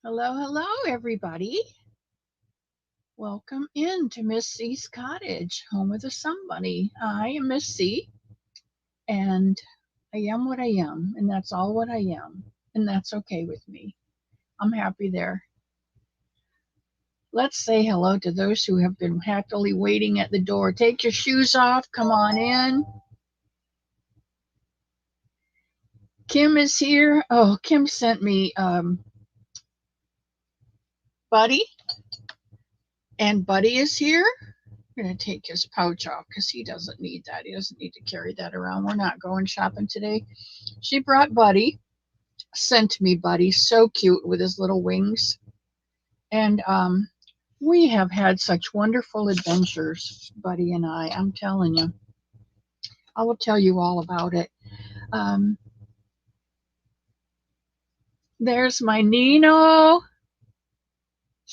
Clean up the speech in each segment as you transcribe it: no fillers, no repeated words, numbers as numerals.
Hello, hello, everybody. Welcome in to Miss C's cottage, home of the somebody. I am Miss C, and I am what I am, and that's all what I am, and that's okay with me. I'm happy there. Let's say hello to those who have been happily waiting at the door. Take your shoes off, come on in. Kim is here. Oh, Kim sent me Buddy, and Buddy is here. I'm going to take his pouch off because he doesn't need that. He doesn't need to carry that around. We're not going shopping today. She brought Buddy, sent me Buddy, so cute with his little wings. And we have had such wonderful adventures, Buddy and I. I'm telling you. I will tell you all about it. Um, there's my Nino.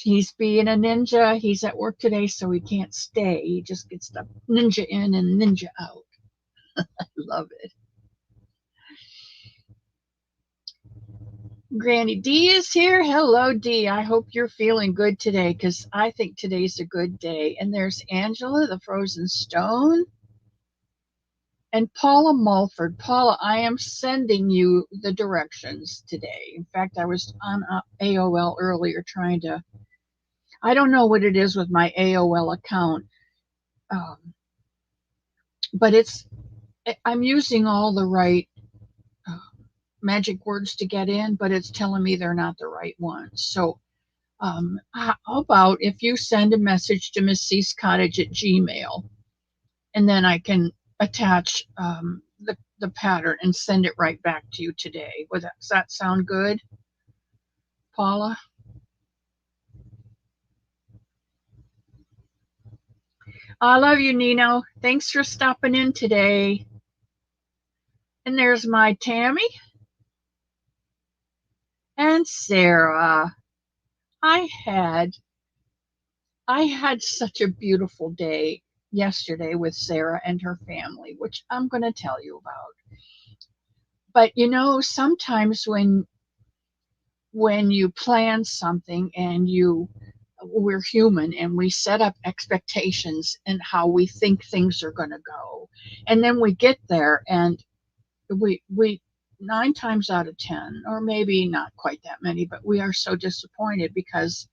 He's being a ninja. He's at work today, so he can't stay. He just gets the ninja in and ninja out. I love it. Granny D is here. Hello, D. I hope you're feeling good today because I think today's a good day. And there's Angela, the frozen stone, and Paula Mulford. Paula, I am sending you the directions today. In fact, I was on AOL earlier trying to, I don't know what it is with my AOL account, um, but I'm using all the right uh, magic words to get in, but it's telling me they're not the right ones. So how about if you send a message to Miss C's Cottage at Gmail, and then I can attach the pattern and send it right back to you today. Does that sound good, Paula? I love you, Nino. Thanks for stopping in today. And there's my Tammy and Sarah. I had I had such a beautiful day yesterday with Sarah and her family, which I'm going to tell you about. But sometimes when you plan something and we're human and we set up expectations and how we think things are going to go, and then we get there and we 9 times out of 10, or maybe not quite that many, but we are so disappointed because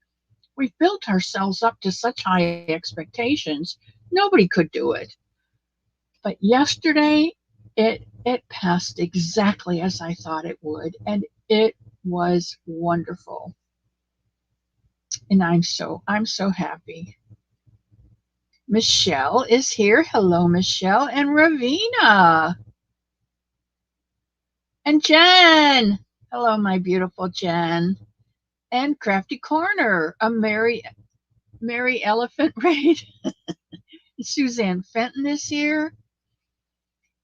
we've built ourselves up to such high expectations. Nobody could do it. But yesterday, it passed exactly as I thought it would, and it was wonderful. And I'm so happy. Michelle is here. Hello, Michelle and Ravina and Jen. Hello, my beautiful Jen and Crafty Corner. A Mary Elephant Raid. Suzanne Fenton is here.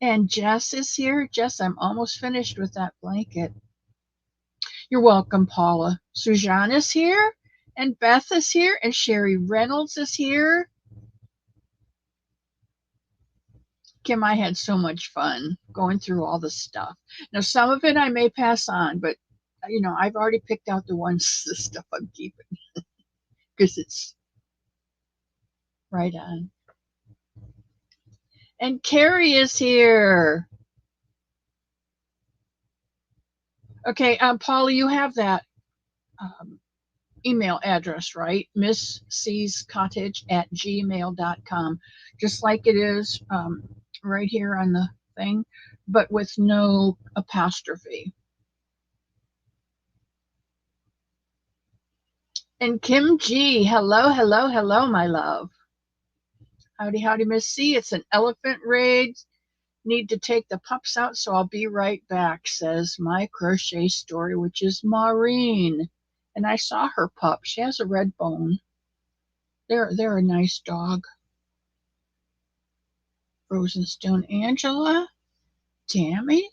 And Jess is here. Jess, I'm almost finished with that blanket. You're welcome, Paula. Sujan is here. And Beth is here. And Sherry Reynolds is here. Kim, I had so much fun going through all the stuff. Now, some of it I may pass on, but I've already picked out the stuff I'm keeping because it's right on. And Carrie is here. Okay, Paula, you have that um, email address, right? Miss C's Cottage at gmail.com, just like it is right here on the thing, but with no apostrophe. And Kim G, hello, hello, hello, my love. Howdy, howdy, Miss C. It's an elephant raid. Need to take the pups out, so I'll be right back, says my crochet story, which is Maureen. And I saw her pup. She has a red bone. They're a nice dog. Rosenstone Angela, Tammy.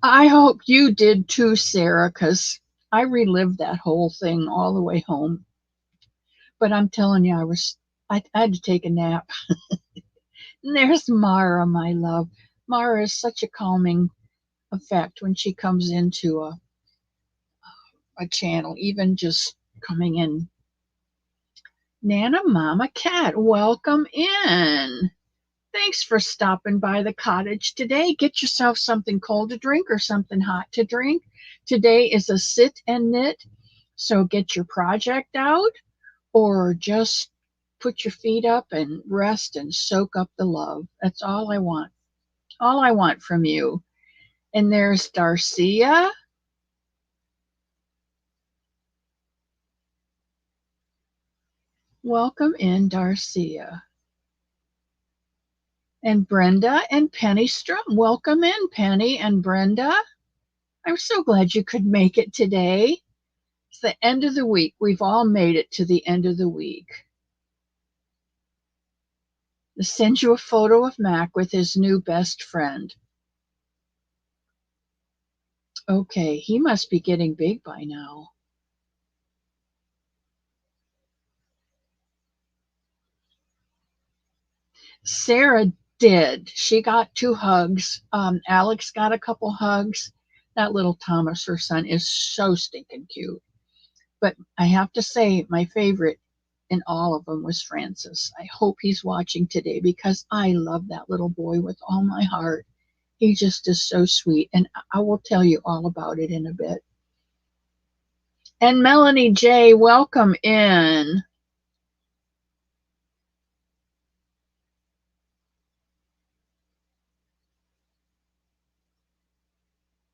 I hope you did too, Sarah, because I relived that whole thing all the way home. But I'm telling you, I had to take a nap. And there's Mara, my love. Mara is such a calming effect when she comes into a channel, even just coming in. Nana Mama Cat, welcome in. Thanks for stopping by the cottage today. Get yourself something cold to drink or something hot to drink. Today is a sit and knit, so get your project out or just put your feet up and rest and soak up the love. That's all I want. All I want from you. And there's Darcia. Welcome in, Darcia. And Brenda and Penny Strum. Welcome in, Penny and Brenda. I'm so glad you could make it today. It's the end of the week. We've all made it to the end of the week. I'll send you a photo of Mac with his new best friend. Okay, he must be getting big by now. Sarah did. She got 2 hugs. Alex got a couple hugs. That little Thomas, her son, is so stinking cute. But I have to say, my favorite in all of them was Francis. I hope he's watching today because I love that little boy with all my heart. He just is so sweet, and I will tell you all about it in a bit. And Melanie J, welcome in.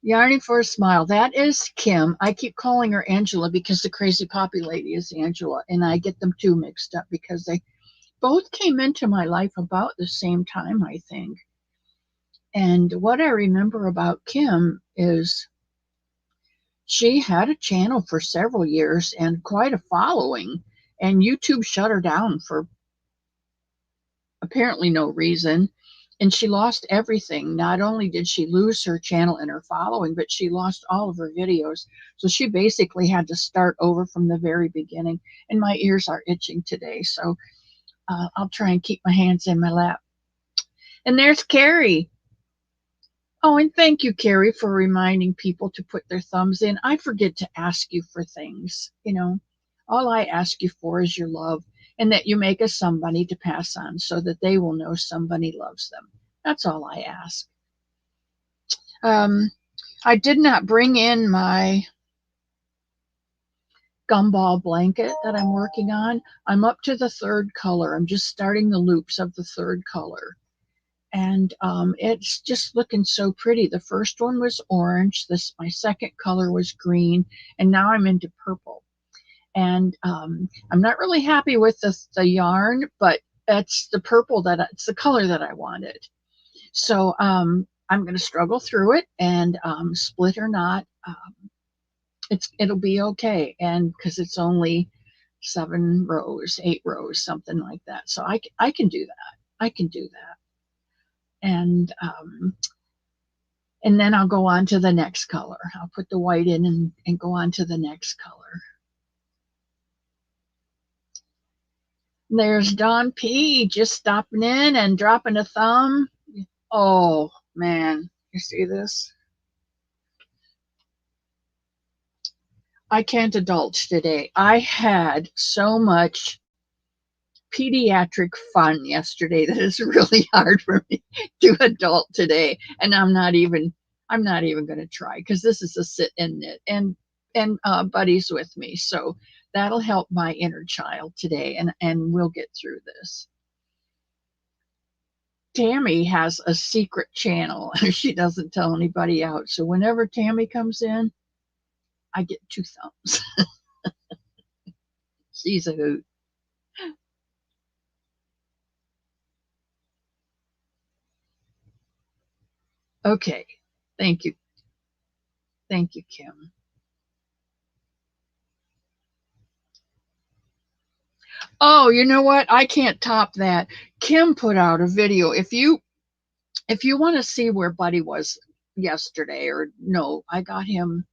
Yarning for a Smile. That is Kim. I keep calling her Angela because the Crazy Poppy lady is Angela, and I get them two mixed up because they both came into my life about the same time, I think. And what I remember about Kim is she had a channel for several years and quite a following, and YouTube shut her down for apparently no reason. And she lost everything. Not only did she lose her channel and her following, but she lost all of her videos. So she basically had to start over from the very beginning. And my ears are itching today, so I'll try and keep my hands in my lap. And there's Carrie. Oh, and thank you, Carrie, for reminding people to put their thumbs in. I forget to ask you for things. All I ask you for is your love and that you make us somebody to pass on so that they will know somebody loves them. That's all I ask. I did not bring in my gumball blanket that I'm working on. I'm up to the 3rd color. I'm just starting the loops of the 3rd color. And it's just looking so pretty. The first one was orange. My second color was green. And now I'm into purple. And I'm not really happy with the yarn, but it's the purple it's the color that I wanted. So I'm going to struggle through it and split or not. It'll be okay. And because it's only 7 rows, 8 rows, something like that. So I can do that. I can do that. And then I'll go on to the next color. I'll put the white in and go on to the next color. There's Dawn P just stopping in and dropping a thumb. Oh, man. You see this? I can't indulge today. I had so much pediatric fun yesterday that it's really hard for me to adult today. And I'm not even going to try because this is a sit and knit and Buddy's with me. So that'll help my inner child today, and we'll get through this. Tammy has a secret channel. She doesn't tell anybody out. So whenever Tammy comes in, I get 2 thumbs. She's a hoot. Okay. Thank you. Thank you, Kim. Oh, you know what? I can't top that. Kim put out a video. If you want to see where Buddy was yesterday, or no, I got him,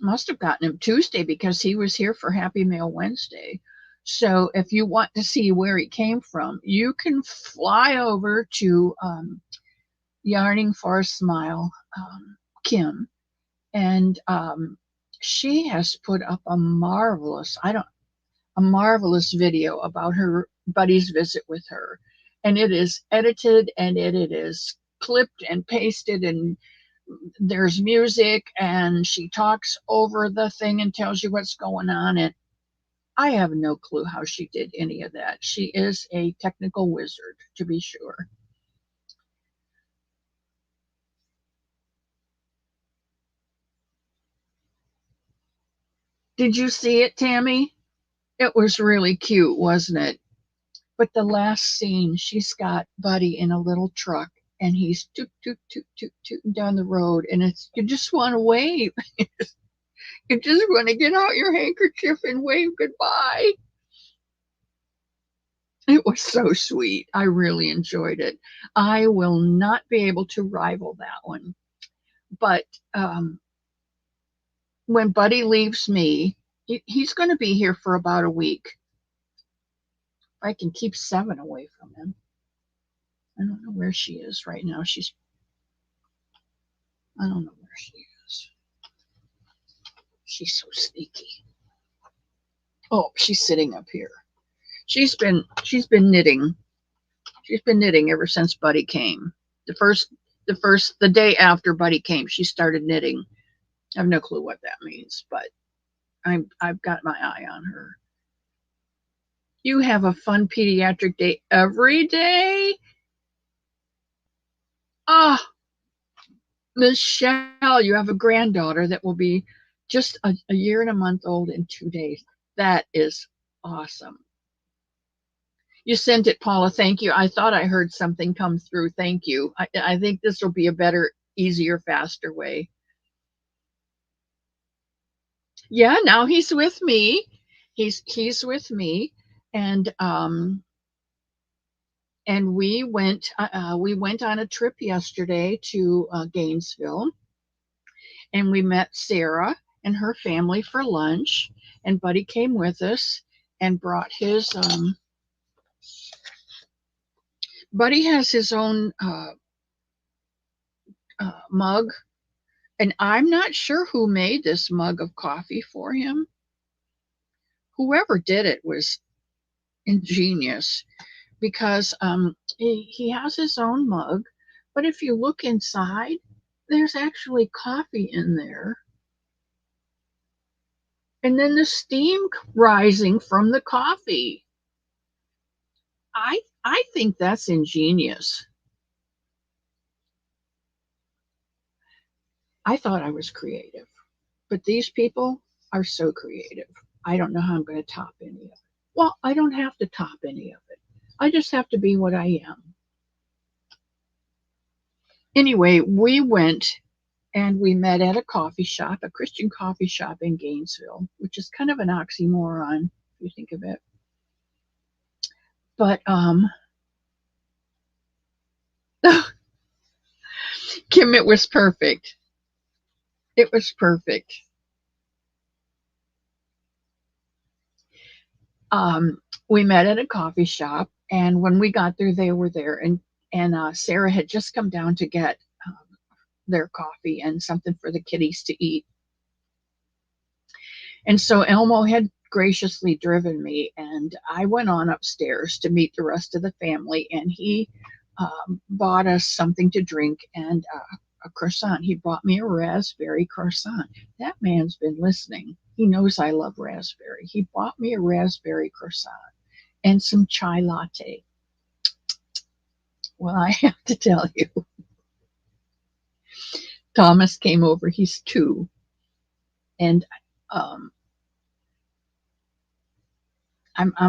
must have gotten him Tuesday because he was here for Happy Mail Wednesday. So if you want to see where he came from, you can fly over to Yarning for a Smile, Kim, And she has put up a marvelous video about her buddy's visit with her, and it is edited and it is clipped and pasted, and there's music, and she talks over the thing and tells you what's going on. And I have no clue how she did any of that. She is a technical wizard, to be sure. Did you see it, Tammy? It was really cute, wasn't it? But the last scene, she's got Buddy in a little truck, and he's toot toot toot toot tooting down the road, and it's you just want to wave. You just want to get out your handkerchief and wave goodbye. It was so sweet. I really enjoyed it. I will not be able to rival that one. But when Buddy leaves me, he's going to be here for about a week. I can keep Seven away from him. I don't know where she is right now. I don't know where she is. She's so sneaky. Oh, she's sitting up here. She's been knitting. She's been knitting ever since Buddy came. The day after Buddy came, she started knitting. I have no clue what that means, but I've got my eye on her. You have a fun pediatric day every day? Ah, Michelle, you have a granddaughter that will be just a year and a month old in 2 days. That is awesome. You sent it, Paula. Thank you. I thought I heard something come through. Thank you. I think this will be a better, easier, faster way. Yeah, now he's with me. He's with me, and we went on a trip yesterday to Gainesville, and we met Sarah and her family for lunch, and Buddy came with us and brought his Buddy has his own mug, and I'm not sure who made this mug of coffee for him. Whoever did it was ingenious, because he has his own mug, but if you look inside, there's actually coffee in there. And then the steam rising from the coffee. I think that's ingenious. I thought I was creative, but these people are so creative. I don't know how I'm going to top any of it. Well, I don't have to top any of it. I just have to be what I am. Anyway, we went and we met at a coffee shop, a Christian coffee shop in Gainesville, which is kind of an oxymoron if you think of it. But Kim, it was perfect. It was perfect. We met at a coffee shop, and when we got there, they were there, and Sarah had just come down to get their coffee and something for the kiddies to eat. And so Elmo had graciously driven me, and I went on upstairs to meet the rest of the family, and he bought us something to drink and a croissant. He bought me a raspberry croissant. That man's been listening. He knows I love raspberry. He bought me a raspberry croissant and some chai latte. Well, I have to tell you, Thomas came over. He's 2, and I'm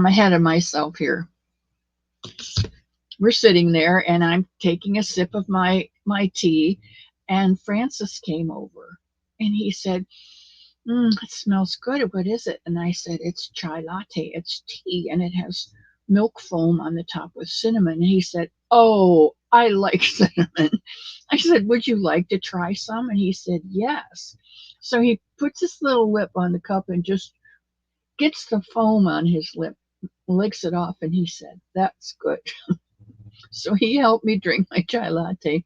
ahead of myself here. We're sitting there, and I'm taking a sip of my tea, and Francis came over, and he said, "It smells good. What is it?" And I said, "It's chai latte. It's tea, and it has milk foam on the top with cinnamon." And he said, "Oh, I like cinnamon." I said, "Would you like to try some?" And he said, "Yes." So he puts his little lip on the cup and just gets the foam on his lip, licks it off, and he said, "That's good." So he helped me drink my chai latte.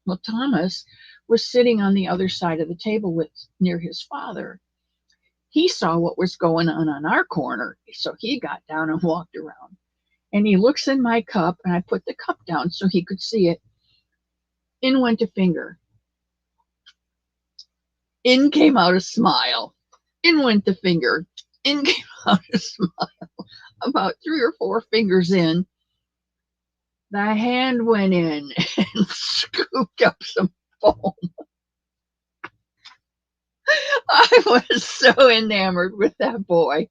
Well, Thomas was sitting on the other side of the table with near his father. He saw what was going on our corner, so he got down and walked around. And he looks in my cup, and I put the cup down so he could see it. In went a finger. In came out a smile. In went the finger. In came out a smile. About 3 or 4 fingers in, the hand went in and scooped up some foam. I was so enamored with that boy.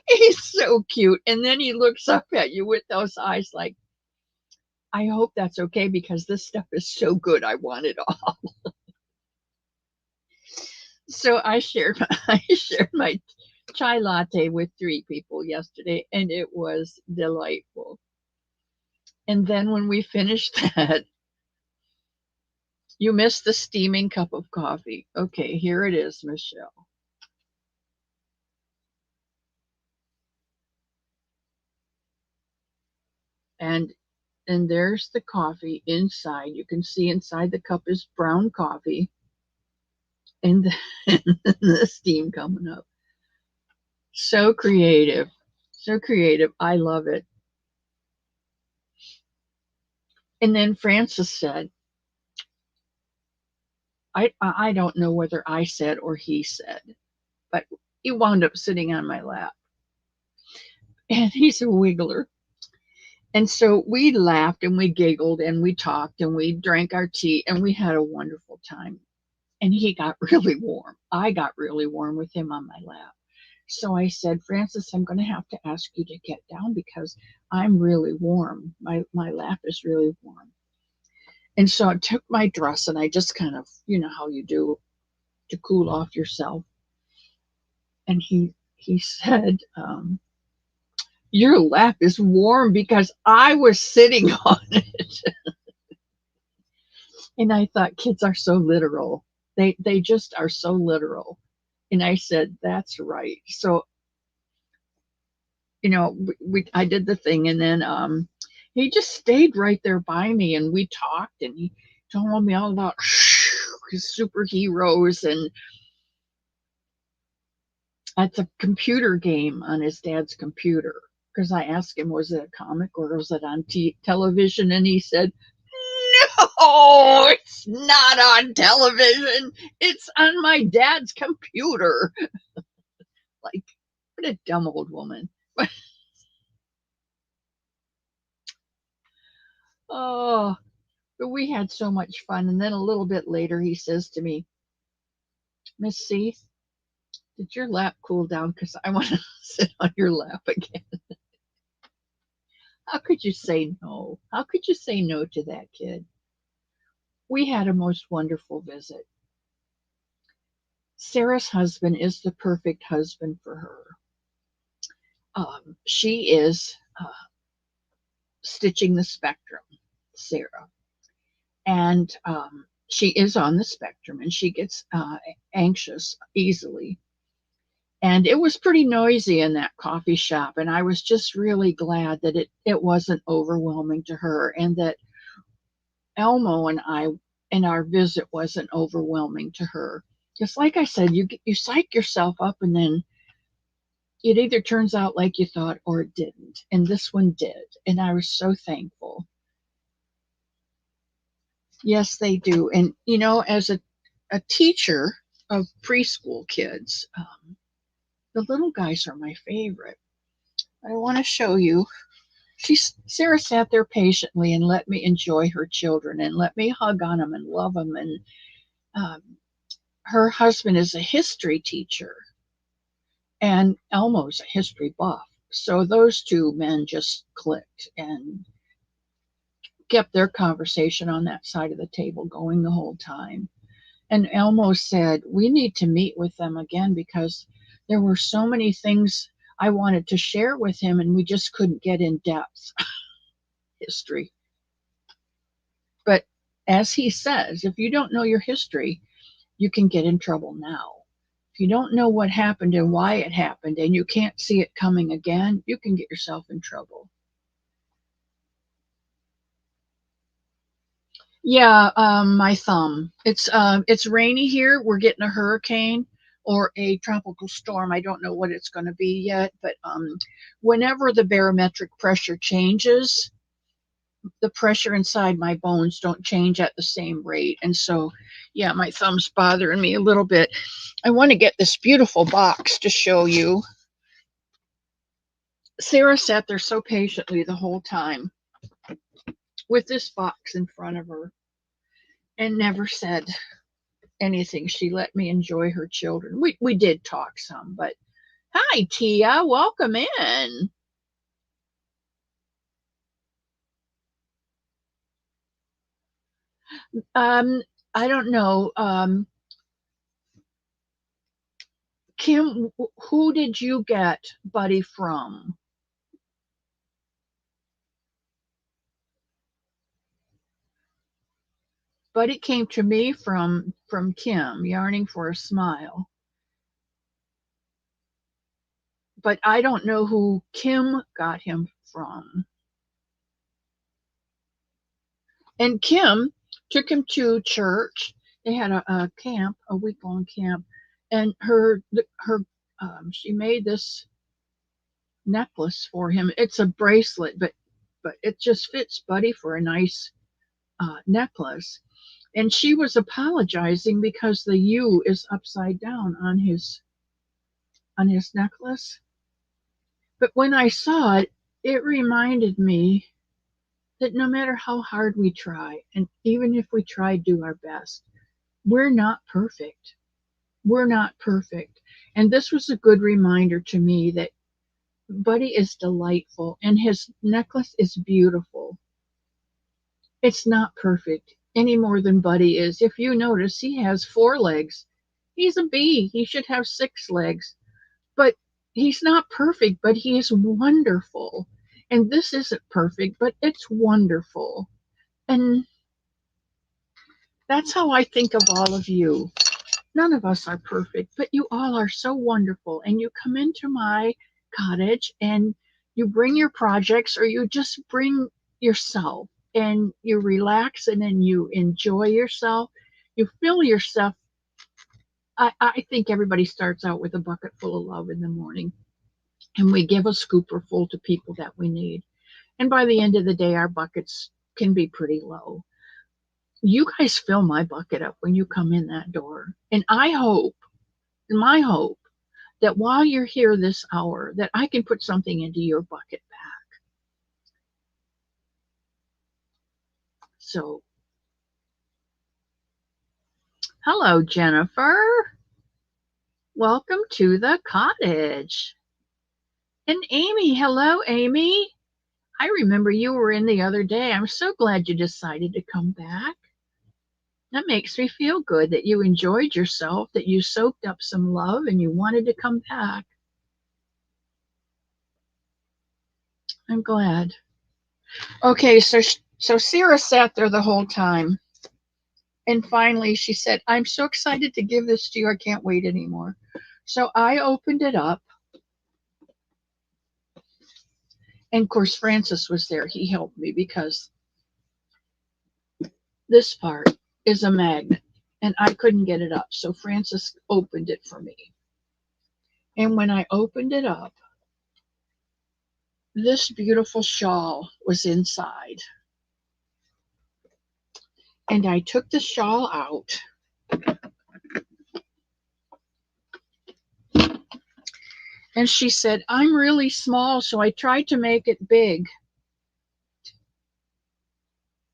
He's so cute. And then he looks up at you with those eyes like, I hope that's okay because this stuff is so good. I want it all. So I shared my chai latte with 3 people yesterday, and it was delightful. And then when we finished that, you missed the steaming cup of coffee. Okay, here it is, Michelle. And there's the coffee inside. You can see inside the cup is brown coffee, and the steam coming up. So creative. So creative. I love it. And then Francis said, I don't know whether I said or he said, but he wound up sitting on my lap. And he's a wiggler. And so we laughed and we giggled and we talked and we drank our tea and we had a wonderful time. And he got really warm. I got really warm with him on my lap. So I said, Francis, I'm going to have to ask you to get down because I'm really warm. My lap is really warm. And so I took my dress and I just kind of, you know how you do to cool off yourself. And he said, your lap is warm because I was sitting on it. And I thought kids are so literal. They just are so literal. And I said, that's right. So, you know, I did the thing, and then he just stayed right there by me, and we talked, and he told me all about his superheroes, and it's a computer game on his dad's computer. Because I asked him, was it a comic or was it on television? And he said, no, it's not on television. It's on my dad's computer. Like, what a dumb old woman. Oh, but we had so much fun. And then a little bit later, he says to me, Miss C, did your lap cool down? Because I want to sit on your lap again. How could you say no? How could you say no to that kid? We had a most wonderful visit. Sarah's husband is the perfect husband for her. She is stitching the spectrum, Sarah. And she is on the spectrum and she gets anxious easily. And it was pretty noisy in that coffee shop. And I was just really glad that it wasn't overwhelming to her and that Elmo and our visit wasn't overwhelming to her. Just like I said, you psych yourself up and then it either turns out like you thought or it didn't. And this one did. And I was so thankful. Yes, they do. And, you know, as a teacher of preschool kids, the little guys are my favorite. I want to show you. Sarah sat there patiently and let me enjoy her children and let me hug on them and love them. And um, her husband is a history teacher, and Elmo's a history buff. So those 2 men just clicked and kept their conversation on that side of the table going the whole time. And Elmo said, we need to meet with them again because there were so many things I wanted to share with him and we just couldn't get in depth. History. But as he says, if you don't know your history, you can get in trouble now. If you don't know what happened and why it happened and you can't see it coming again, you can get yourself in trouble. Yeah, my thumb. It's rainy here. We're getting a hurricane or a tropical storm. I don't know what it's going to be yet, but whenever the barometric pressure changes, the pressure inside my bones don't change at the same rate. And so, yeah, my thumb's bothering me a little bit. I want to get this beautiful box to show you. Sarah sat there so patiently the whole time with this box in front of her and never said anything. She let me enjoy her children. We did talk some, but hi Tia, welcome in. Um, I don't know. Kim, who did you get Buddy from? Buddy came to me from Kim, Yarning for a Smile. But I don't know who Kim got him from. And Kim took him to church. They had a camp, a week-long camp, and she made this necklace for him. It's a bracelet, but it just fits Buddy for a nice necklace. And she was apologizing because the U is upside down on his necklace. But when I saw it, it reminded me that no matter how hard we try, and even if we try to do our best, we're not perfect. We're not perfect. And this was a good reminder to me that Buddy is delightful and his necklace is beautiful. It's not perfect any more than Buddy is. If you notice, he has 4 legs. He's a bee. He should have 6 legs. But he's not perfect, but he is wonderful. And this isn't perfect, but it's wonderful. And that's how I think of all of you. None of us are perfect, but you all are so wonderful. And you come into my cottage and you bring your projects or you just bring yourself and you relax and then you enjoy yourself. You fill yourself. I think everybody starts out with a bucket full of love in the morning and we give a scooper full to people that we need. And by the end of the day, our buckets can be pretty low. You guys fill my bucket up when you come in that door. And I hope, my hope, that while you're here this hour, that I can put something into your bucket back. So, hello, Jennifer. Welcome to the cottage. And Amy, hello, Amy. I remember you were in the other day. I'm so glad you decided to come back. That makes me feel good that you enjoyed yourself, that you soaked up some love and you wanted to come back. I'm glad. Okay, so Sarah sat there the whole time. And finally she said, "I'm so excited to give this to you. I can't wait anymore." So I opened it up. And of course Francis was there. He helped me because this part is a magnet and I couldn't get it up. So Francis opened it for me. And when I opened it up, this beautiful shawl was inside. And I took the shawl out. And she said, "I'm really small, so I tried to make it big.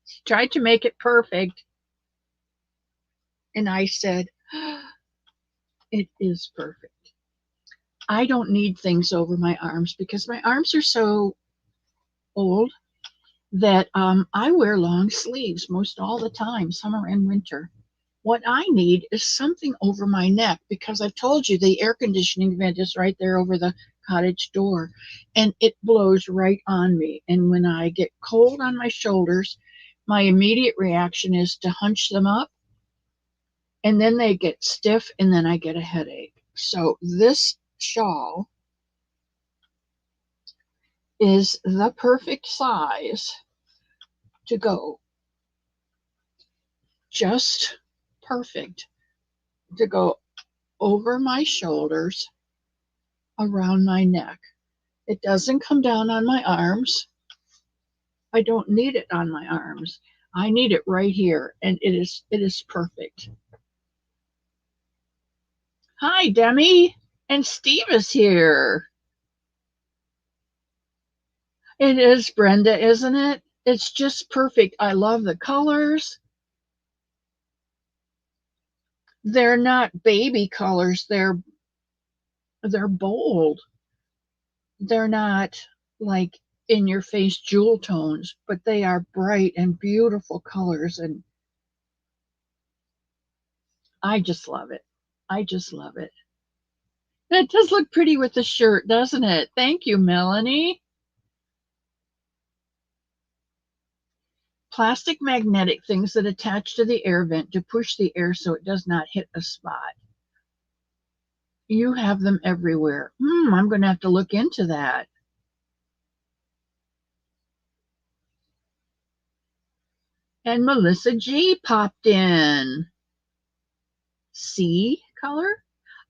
She tried to make it perfect." And I said, "It is perfect. I don't need things over my arms because my arms are so old that I wear long sleeves most all the time, summer and winter. What I need is something over my neck because I've told you the air conditioning vent is right there over the cottage door and it blows right on me. And when I get cold on my shoulders, my immediate reaction is to hunch them up and then they get stiff and then I get a headache. So this shawl is the perfect size to go just perfect to go over my shoulders, around my neck. It doesn't come down on my arms. I don't need it on my arms. I need it right here, and it is perfect. Hi, Demi, and Steve is here. It is, Brenda, isn't it? It's just perfect. I love the colors. They're not baby colors. They're bold. They're not like in your face jewel tones, but they are bright and beautiful colors, and I just love it. I just love it. That does look pretty with the shirt, doesn't it? Thank you, Melanie. Plastic magnetic things that attach to the air vent to push the air so it does not hit a spot. You have them everywhere. I'm going to have to look into that. And Melissa G popped in. Sea color?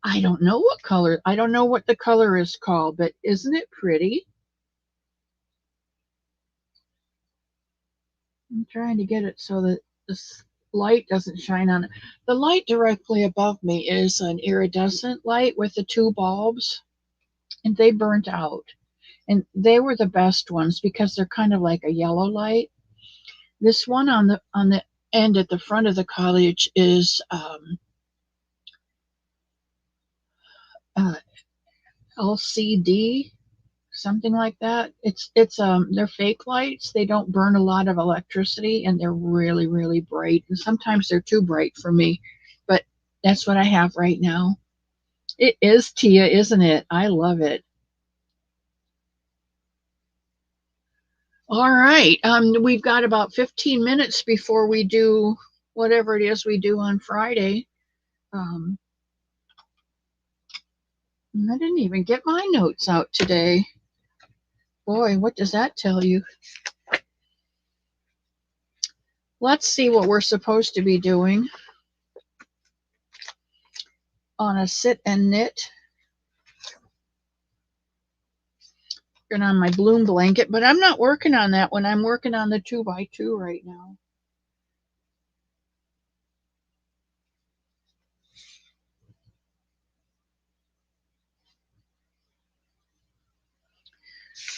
I don't know what color. I don't know what the color is called, but isn't it pretty? I'm trying to get it so that this light doesn't shine on it. The light directly above me is an iridescent light with the two bulbs, and they burnt out. And they were the best ones because they're kind of like a yellow light. This one on the end at the front of the cottage is LCD, something like that. It's they're fake lights. They don't burn a lot of electricity, and they're really really bright. And sometimes they're too bright for me, but that's what I have right now. It is, Tia, isn't it? I love it. All right. We've got about 15 minutes before we do whatever it is we do on Friday. Um, I didn't even get my notes out today. Boy, what does that tell you? Let's see what we're supposed to be doing on a sit and knit. Working on my bloom blanket, but I'm not working on that one. I'm working on the 2x2 right now.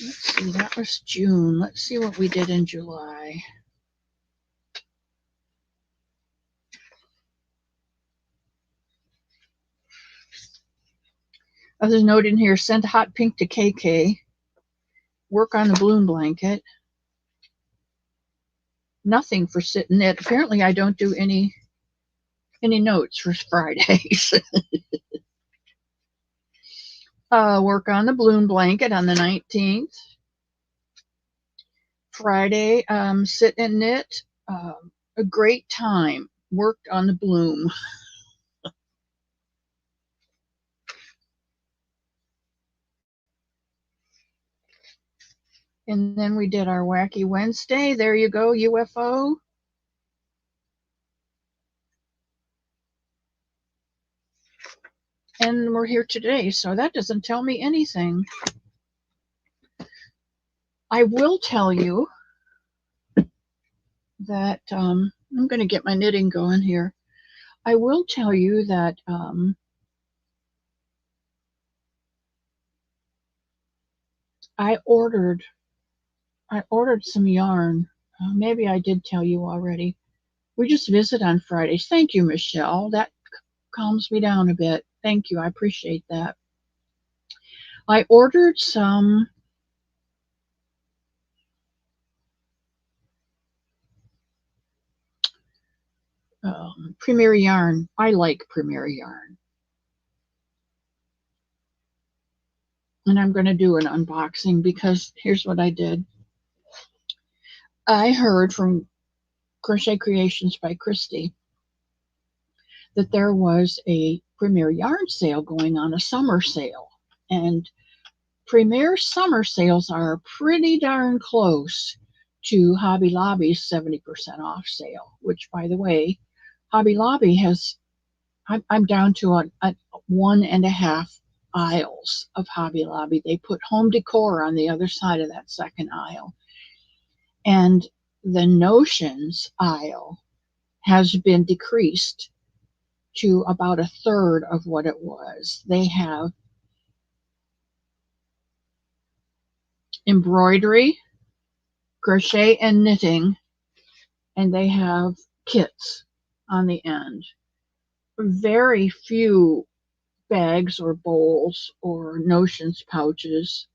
Let's see, that was June. Let's see what we did in July. Oh, there's a note in here, send hot pink to KK. Work on the bloom blanket. Nothing for sit and knit. Apparently I don't do any notes for Fridays. Work on the bloom blanket on the 19th. Friday, sit and knit. A great time. Worked on the bloom. And then we did our Wacky Wednesday. There you go, UFO. And we're here today, so that doesn't tell me anything. I will tell you that I'm going to get my knitting going here. I will tell you that I ordered some yarn. Maybe I did tell you already. We just visit on Fridays. Thank you, Michelle. That calms me down a bit. Thank you. I appreciate that. I ordered some Premier yarn. I like Premier yarn. And I'm going to do an unboxing because here's what I did. I heard from Crochet Creations by Christy that there was a Premier yarn sale going on, a summer sale. And Premier summer sales are pretty darn close to Hobby Lobby's 70% off sale, which, by the way, Hobby Lobby has, I'm down to a 1.5 aisles of Hobby Lobby. They put home decor on the other side of that second aisle. And the notions aisle has been decreased to about a third of what it was. They have embroidery, crochet and knitting, and they have kits on the end. Very few bags or bowls or notions pouches,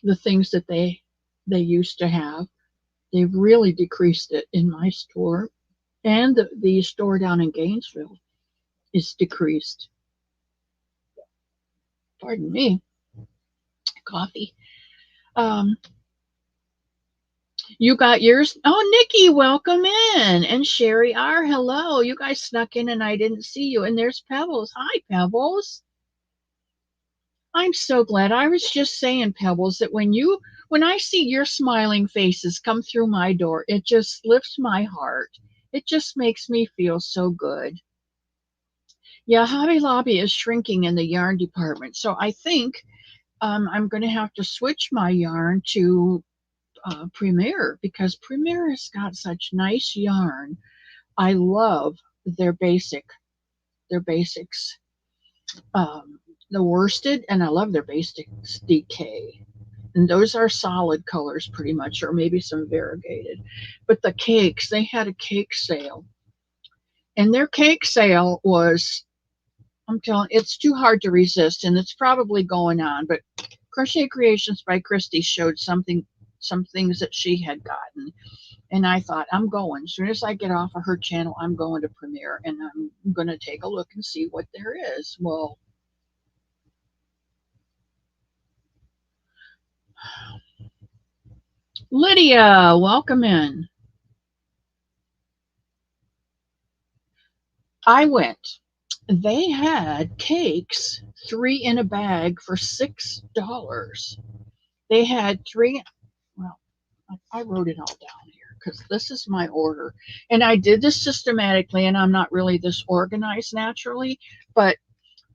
the things that they used to have. They've really decreased it in my store. And the store down in Gainesville is decreased. Pardon me, coffee. Um, you got yours? Oh, Nikki, welcome in. And Sherry R, hello. You guys snuck in and I didn't see you. And there's Pebbles. Hi, Pebbles. I'm so glad. I was just saying, Pebbles, that when I see your smiling faces come through my door, it just lifts my heart. It just makes me feel so good. Yeah, Hobby Lobby is shrinking in the yarn department. So I think I'm going to have to switch my yarn to Premier because Premier has got such nice yarn. I love their basics, um, the worsted, and I love their basics DK. And those are solid colors pretty much, or maybe some variegated. But the cakes, they had a cake sale. And their cake sale was, I'm telling, it's too hard to resist, and it's probably going on. But Crochet Creations by Christy showed some things that she had gotten, and I thought, I'm going. As soon as I get off of her channel, I'm going to Premiere, and I'm going to take a look and see what there is. Well, Lydia, welcome in. I went. They had cakes, 3 in a bag for $6. They had 3. Well, I wrote it all down here because this is my order. And I did this systematically, and I'm not really this organized naturally, but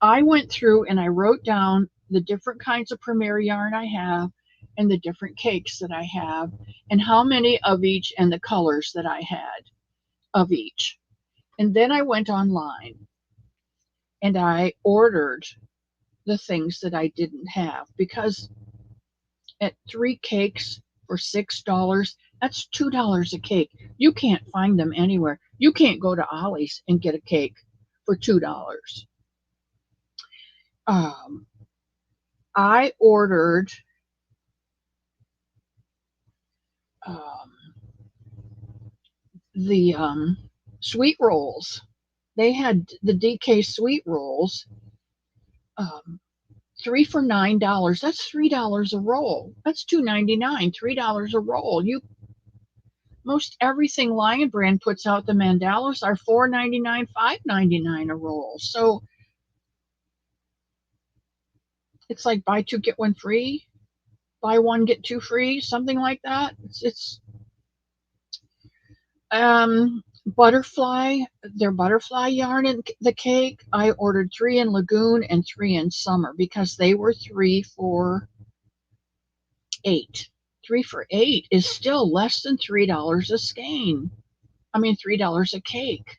I went through and I wrote down the different kinds of Premier yarn I have and the different cakes that I have and how many of each and the colors that I had of each. And then I went online and I ordered the things that I didn't have because at 3 cakes for $6, that's $2 a cake. You can't find them anywhere. You can't go to Ollie's and get a cake for $2. I ordered um, the sweet rolls. They had the DK sweet rolls, um, 3 for $9. That's $3 a roll. That's $2.99. $3 a roll. Most everything Lion Brand puts out, the mandalas are $4.99, $5.99 a roll. So it's like buy two get one free, buy one get two free, something like that. It's butterfly, their butterfly yarn in the cake. I ordered 3 in Lagoon and 3 in Summer because they were 3 for $8. 3 for $8 is still less than $3 a skein. I mean $3 a cake.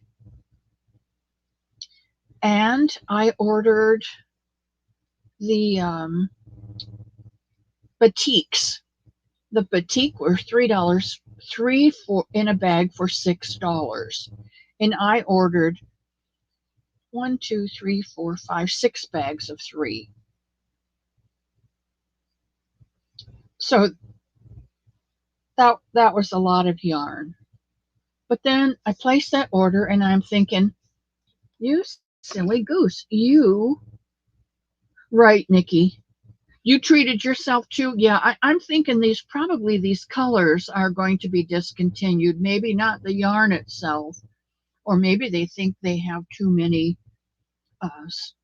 And I ordered the batiks. The batik were $3, 3 for in a bag for $6. And I ordered 1, 2, 3, 4, 5, 6 bags of 3. So that was a lot of yarn. But then I placed that order and I'm thinking, you silly goose, you, right, Nikki, you treated yourself too. Yeah, I'm thinking these colors are going to be discontinued. Maybe not the yarn itself, or maybe they think they have too many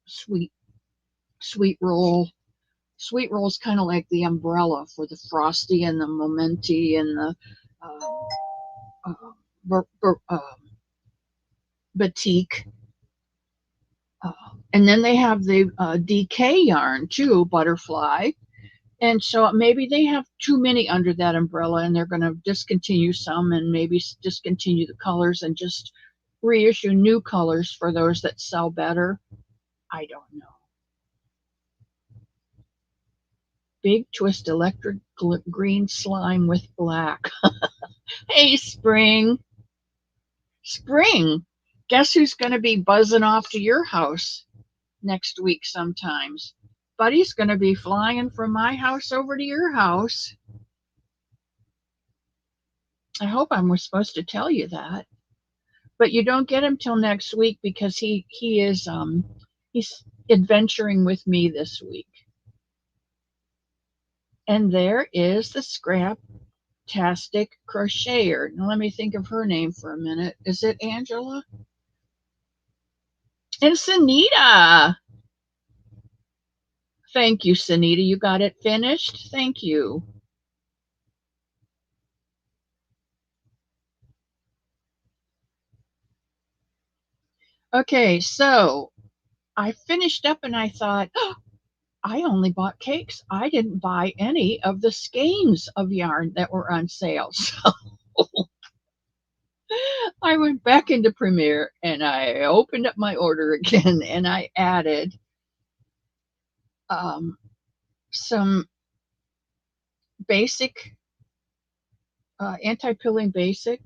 sweet roll. Sweet roll is kind of like the umbrella for the Frosty and the Momenti and the uh, uh, batik. And then they have the DK yarn too, butterfly. And so maybe they have too many under that umbrella and they're going to discontinue some and maybe discontinue the colors and just reissue new colors for those that sell better. I don't know. Big twist electric green slime with black. Hey, Spring. Spring. Guess who's going to be buzzing off to your house next week sometimes? Buddy's going to be flying from my house over to your house. I hope I was supposed to tell you that. But you don't get him till next week because he's adventuring with me this week. And there is the Scraptastic Crocheter. Now let me think of her name for a minute. Is it Angela? And Sunita. Thank you, Sunita. You got it finished? Thank you. Okay, so I finished up and I thought, oh, I only bought cakes. I didn't buy any of the skeins of yarn that were on sale. So I went back into Premier and I opened up my order again and I added some basic, anti-pilling basic,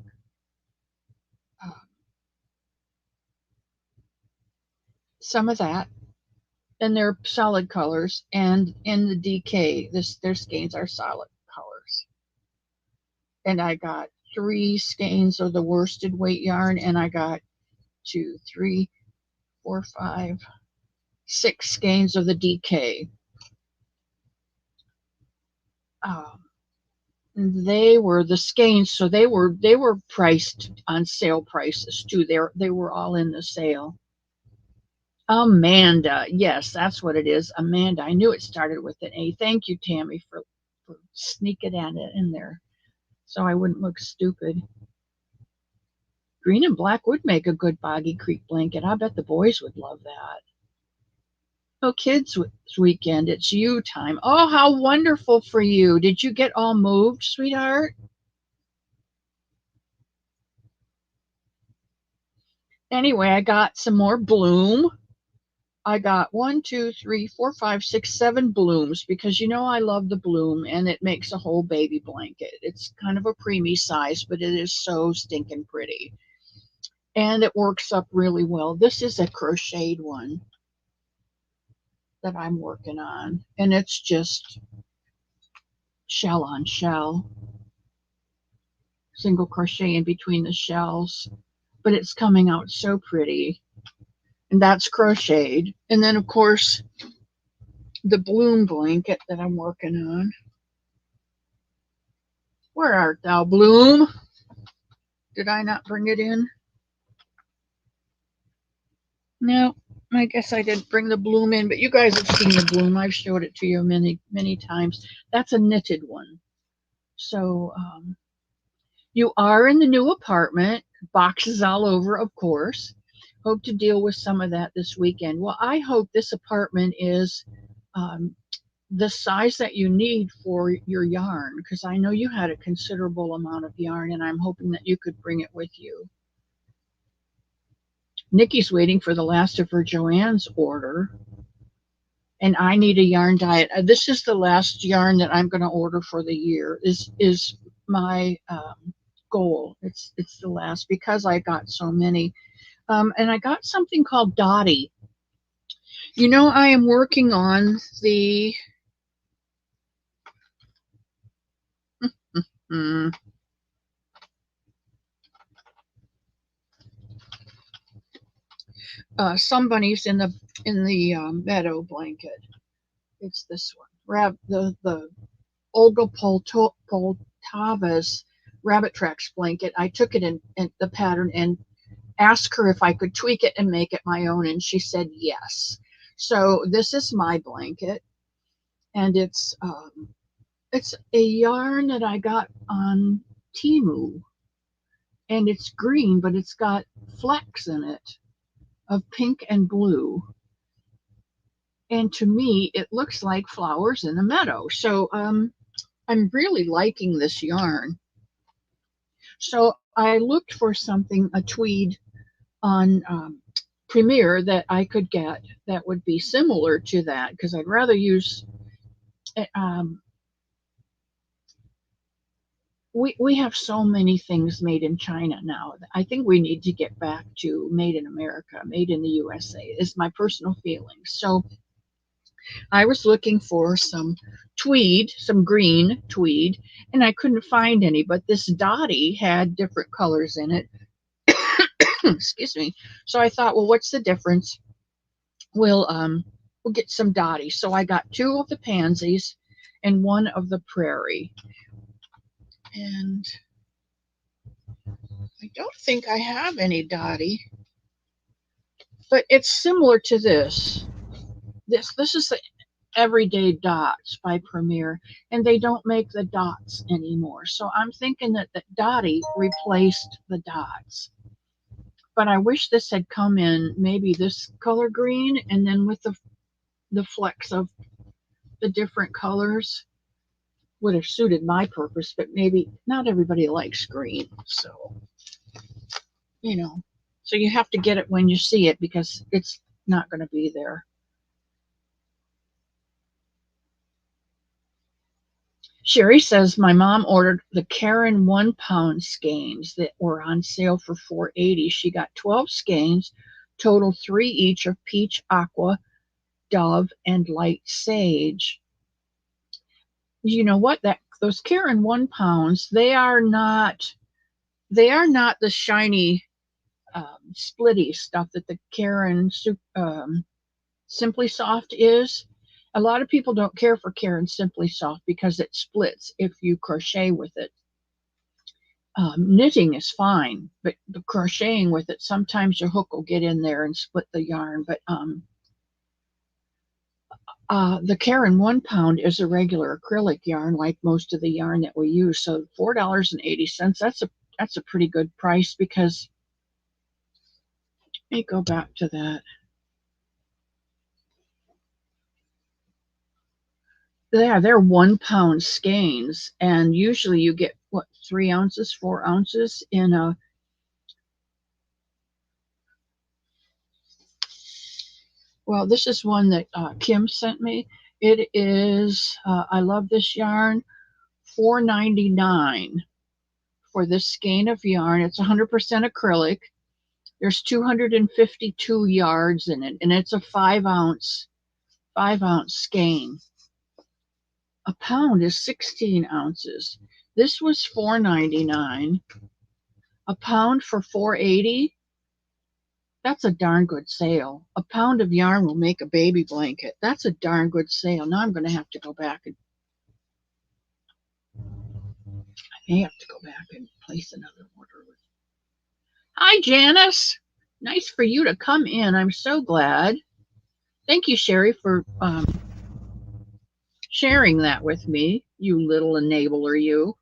some of that, and they're solid colors, and in the DK, their skeins are solid colors. And I got 3 skeins of the worsted weight yarn, and I got 2, 3, 4, 5, 6 skeins of the DK. They were the skeins, so they were priced on sale prices too. They were all in the sale. Amanda, yes, that's what it is. Amanda, I knew it started with an A. Thank you, Tammy, for sneaking it in there, so I wouldn't look stupid. Green and black would make a good Boggy Creek blanket. I bet the boys would love that. Oh, kids weekend, it's you time. Oh, how wonderful for you. Did you get all moved, sweetheart? Anyway, I got some more bloom. I got 1, 2, 3, 4, 5, 6, 7 blooms because you know I love the bloom and it makes a whole baby blanket. It's kind of a preemie size, but it is so stinking pretty. And it works up really well. This is a crocheted one that I'm working on, and it's just shell on shell, single crochet in between the shells, but it's coming out so pretty. And that's crocheted. And then of course the bloom blanket that I'm working on. Where art thou, Bloom? Did I not bring it in? No, I guess I didn't bring the bloom in, but you guys have seen the bloom. I've showed it to you many, many times. That's a knitted one. So you are in the new apartment, boxes all over, of course. Hope to deal with some of that this weekend. Well, I hope this apartment is the size that you need for your yarn, because I know you had a considerable amount of yarn, and I'm hoping that you could bring it with you. Nikki's waiting for the last of her Joann's order, and I need a yarn diet. This is the last yarn that I'm going to order for the year. Is my goal. It's the last because I got so many, and I got something called Dottie. You know, I am working on the. Somebody's in the meadow blanket. It's this one. The Olga Poltava's Rabbit Tracks blanket. I took it in the pattern and asked her if I could tweak it and make it my own, and she said yes. So this is my blanket, and it's a yarn that I got on Temu, and it's green, but it's got flecks in it of pink and blue. And to me, it looks like flowers in a meadow. So I'm really liking this yarn. So I looked for something, a tweed on Premier that I could get that would be similar to that, because I'd rather use um, we have so many things made in China now. I think we need to get back to made in America, made in the USA, is my personal feeling. So I was looking for some tweed, some green tweed, and I couldn't find any, but this Dottie had different colors in it. Excuse me. So I thought, well, what's the difference? We'll get some Dottie. So I got 2 of the pansies and 1 of the prairie. And I don't think I have any Dottie, but it's similar to this. This is the Everyday Dots by Premier, and they don't make the dots anymore. So I'm thinking that the Dottie replaced the dots. But I wish this had come in maybe this color green, and then with the flecks of the different colors would have suited my purpose, but maybe not everybody likes green. So, so you have to get it when you see it, because it's not going to be there. Sherry says my mom ordered the Caron 1-pound skeins that were on sale for $4.80. She got 12 skeins, total 3 each of peach, aqua, dove, and light sage. You know what? Those Caron 1-pounds, they are not the shiny splitty stuff that the Caron Simply Soft is. A lot of people don't care for Caron Simply Soft because it splits if you crochet with it. Knitting is fine, but the crocheting with it, sometimes your hook will get in there and split the yarn. But the Caron 1-pound is a regular acrylic yarn, like most of the yarn that we use. So $4.80. That's a pretty good price, because let me go back to that. Yeah, they're 1-pound skeins, and usually you get 3 ounces, 4 ounces in a. Well, this is one that Kim sent me. It is, I love this yarn, $4.99 for this skein of yarn. It's 100% acrylic. There's 252 yards in it, and it's a 5-ounce skein. A pound is 16 ounces. This was $4.99. A pound for $4.80. That's a darn good sale. A pound of yarn will make a baby blanket. That's a darn good sale. Now I'm going to have to go back and place another order. Hi, Janice. Nice for you to come in. I'm so glad. Thank you, Sherry, for sharing that with me. You little enabler, you.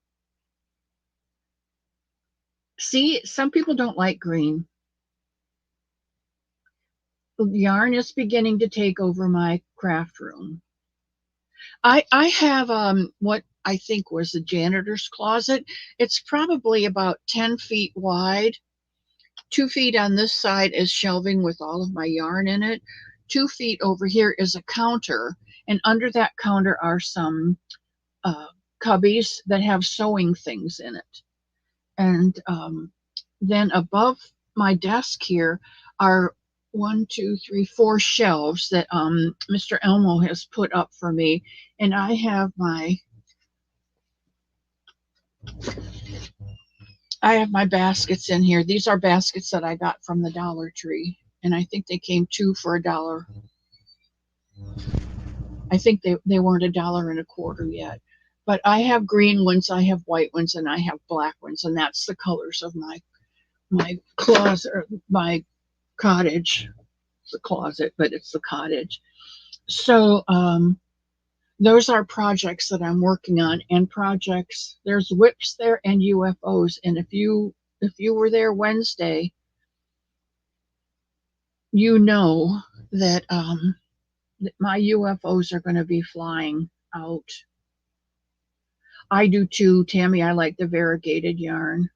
See, some people don't like green. The yarn is beginning to take over my craft room. I have what I think was a janitor's closet. It's probably about 10 feet wide. 2 feet on this side is shelving with all of my yarn in it. 2 feet over here is a counter, and under that counter are some cubbies that have sewing things in it. And then above my desk here are 4 shelves that Mr. Elmo has put up for me, and I have my baskets in here. These are baskets that I got from the Dollar Tree, and I think they came 2 for $1. I think they weren't $1.25 yet. But I have green ones, I have white ones, and I have black ones, and that's the colors of my closet, or my cottage. It's a closet, but it's the cottage. So those are projects that I'm working on, and projects. There's whips there and UFOs, and if you if you were there Wednesday, you know that my UFOs are going to be flying out. I do too, Tammy. I like the variegated yarn.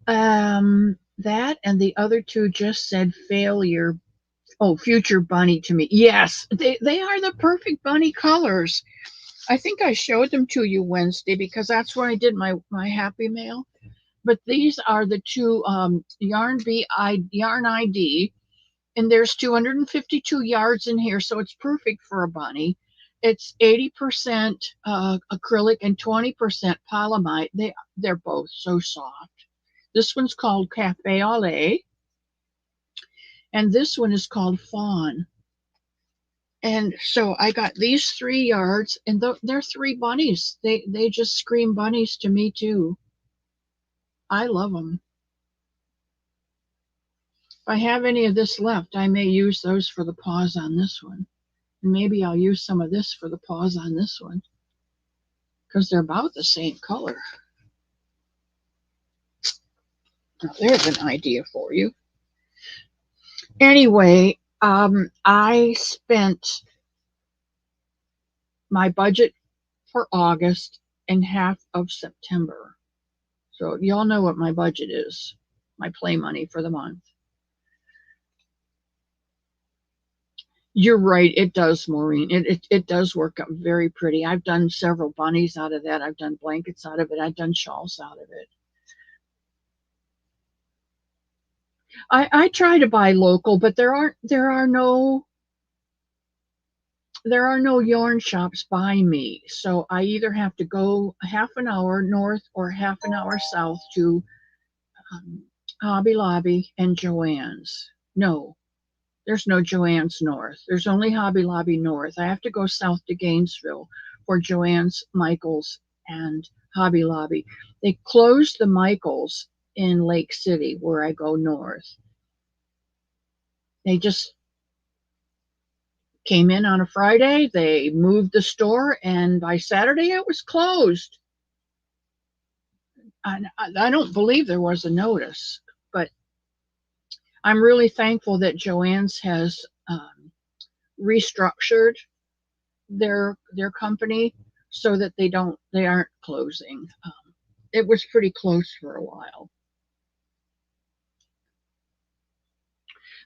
That and the other two just said failure. Oh, future bunny to me. Yes, they are the perfect bunny colors. I think I showed them to you Wednesday because that's where I did my happy mail. But these are the two yarn ID, and there's 252 yards in here, so it's perfect for a bunny. It's 80% acrylic and 20% polyamide. They're both so soft. This one's called Cafe au lait, and this one is called Fawn. And so I got these 3 yards, and they're 3 bunnies. They just scream bunnies to me too. I love them. If I have any of this left, I may use those for the paws on this one. And maybe I'll use some of this for the paws on this one because they're about the same color. Now, there's an idea for you. Anyway, I spent my budget for August and half of September. So y'all know what my budget is, my play money for the month. You're right, it does, Maureen. It does work out very pretty. I've done several bunnies out of that. I've done blankets out of it. I've done shawls out of it. I try to buy local, but there are no yarn shops by me. So I either have to go half an hour north or half an hour south to Hobby Lobby and Joann's. No, there's no Joann's north. There's only Hobby Lobby north. I have to go south to Gainesville for Joann's, Michael's, and Hobby Lobby. They closed the Michael's in Lake City where I go north. They just came in on a Friday, they moved the store, and by Saturday it was closed. I don't believe there was a notice, but I'm really thankful that Joann's has restructured their company so that they aren't closing. It was pretty close for a while.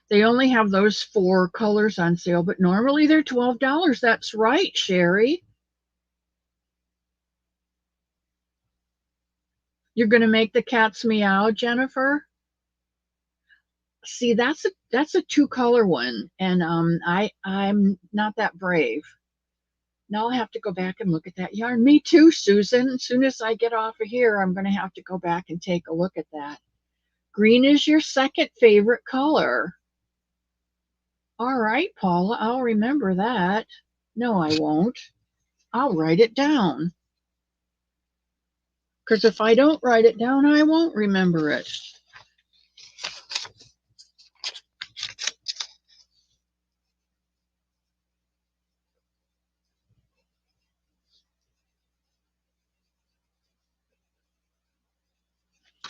They only have those 4 colors on sale, but normally they're $12. That's right, Sherry. You're going to make the cats meow, Jennifer? See, that's a 2-color one, and I'm not that brave. Now I'll have to go back and look at that yarn. Me too, Susan. As soon as I get off of here, I'm going to have to go back and take a look at that. Green is your second favorite color. All right, Paula, I'll remember that. No, I won't. I'll write it down. Because if I don't write it down, I won't remember it.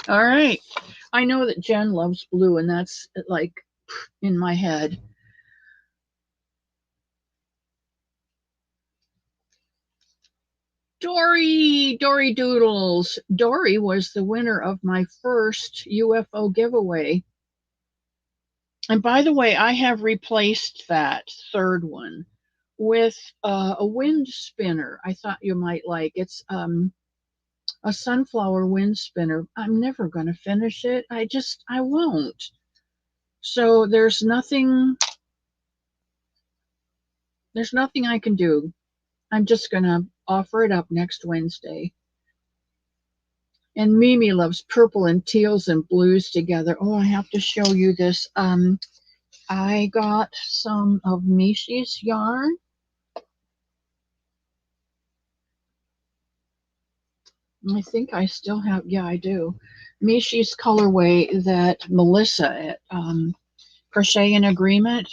All right. I know that Jen loves blue, and that's like in my head. Dory Doodles. Dory was the winner of my first UFO giveaway. And by the way, I have replaced that 3rd one with a wind spinner. I thought you might like. It's a sunflower wind spinner. I'm never going to finish it. I won't. So there's nothing I can do. I'm just going to offer it up next Wednesday. And Mimi loves purple and teals and blues together. Oh, I have to show you this. I got some of Mishi's yarn. I think I still have, yeah, I do. Mishi's colorway that Melissa at Crochet in Agreement.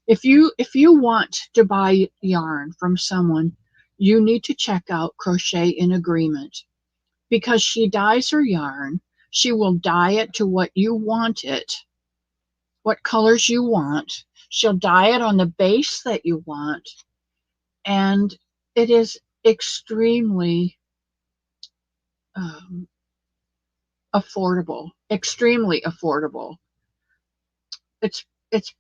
If you want to buy yarn from someone, you need to check out Crochet in Agreement, because she dyes her yarn. She will dye it to what you want it, what colors you want. She'll dye it on the base that you want. And it is extremely affordable, extremely affordable. It's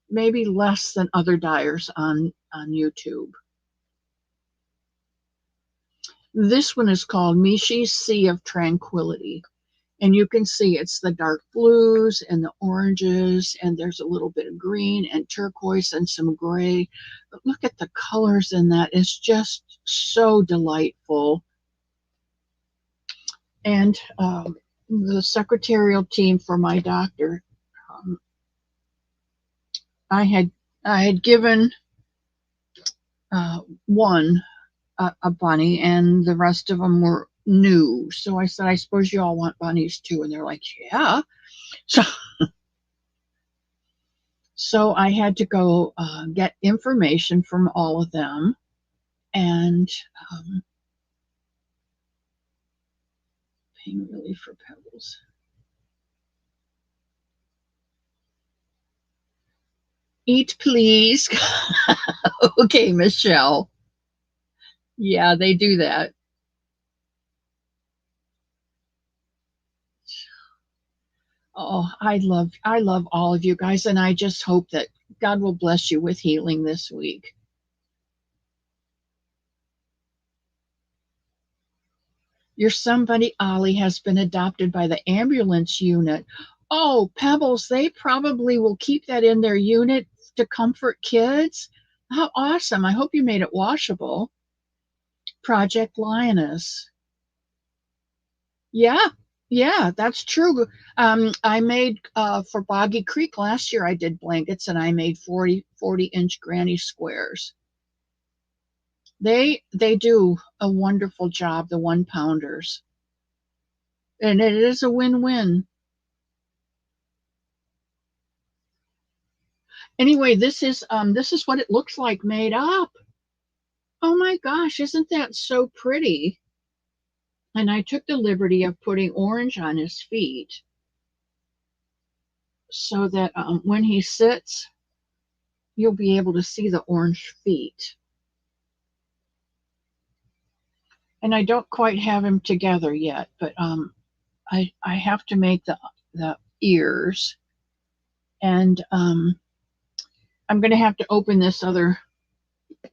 maybe less than other dyers on YouTube. This one is called Mishi's Sea of Tranquility. And you can see it's the dark blues and the oranges, and there's a little bit of green and turquoise and some gray. But look at the colors in that. It's just so delightful. And the secretarial team for my doctor, I had given one a bunny, and the rest of them were new. So I said, I suppose you all want bunnies too. And they're like, yeah. So I had to go get information from all of them. And Pain Relief for Pebbles. Eat, please. Okay, Michelle. Yeah, they do that. Oh, I love all of you guys, and I just hope that God will bless you with healing this week. Your somebody Ollie has been adopted by the ambulance unit. Oh, Pebbles, they probably will keep that in their unit to comfort kids. How awesome. I hope you made it washable. Project Lioness. Yeah, yeah, that's true. I made for Boggy Creek last year, I did blankets, and I made 40-inch granny squares. They do a wonderful job, the 1-pounders. And it is a win-win. Anyway, this is what it looks like made up. Oh my gosh, isn't that so pretty? And I took the liberty of putting orange on his feet so that when he sits, you'll be able to see the orange feet. And I don't quite have him together yet, but I have to make the ears, and I'm going to have to open this other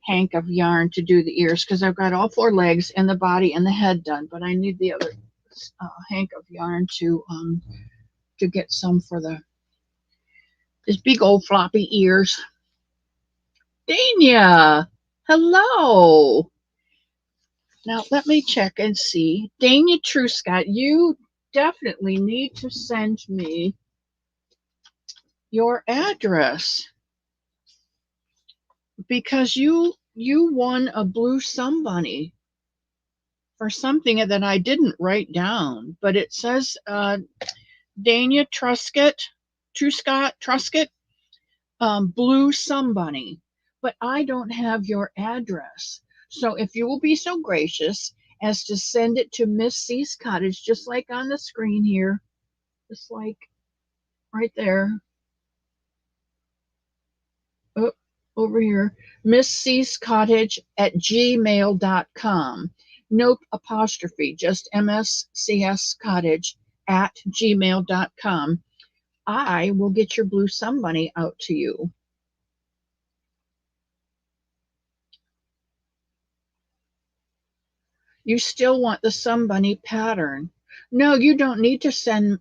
hank of yarn to do the ears, because I've got all 4 legs and the body and the head done, but I need the other hank of yarn to get some for this big old floppy ears. Dania, hello. Now let me check and see. Dania Truscott, you definitely need to send me your address, because you won a blue Sunbunny for something that I didn't write down, but it says Dania Truscott, blue Sunbunny, but I don't have your address. So if you will be so gracious as to send it to Miss C's Cottage, just like on the screen here, just like right there. Oh, over here, Miss C's Cottage at gmail.com. No apostrophe, just MSCS Cottage at gmail.com. I will get your blue Sunbunny out to you. You still want the Sunbunny pattern. No, you don't need to send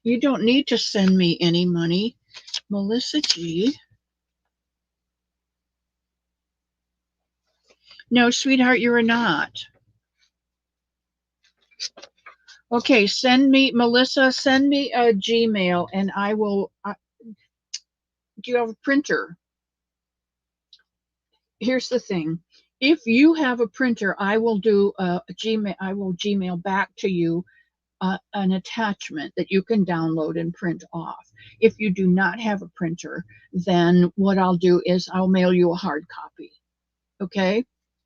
me any money. Melissa G. No, sweetheart, you are not. Okay, Melissa, send me a Gmail, and I will. Do you have a printer? Here's the thing. If you have a printer, I will do a Gmail. I will Gmail back to you an attachment that you can download and print off. If you do not have a printer, then what I'll do is I'll mail you a hard copy. Okay?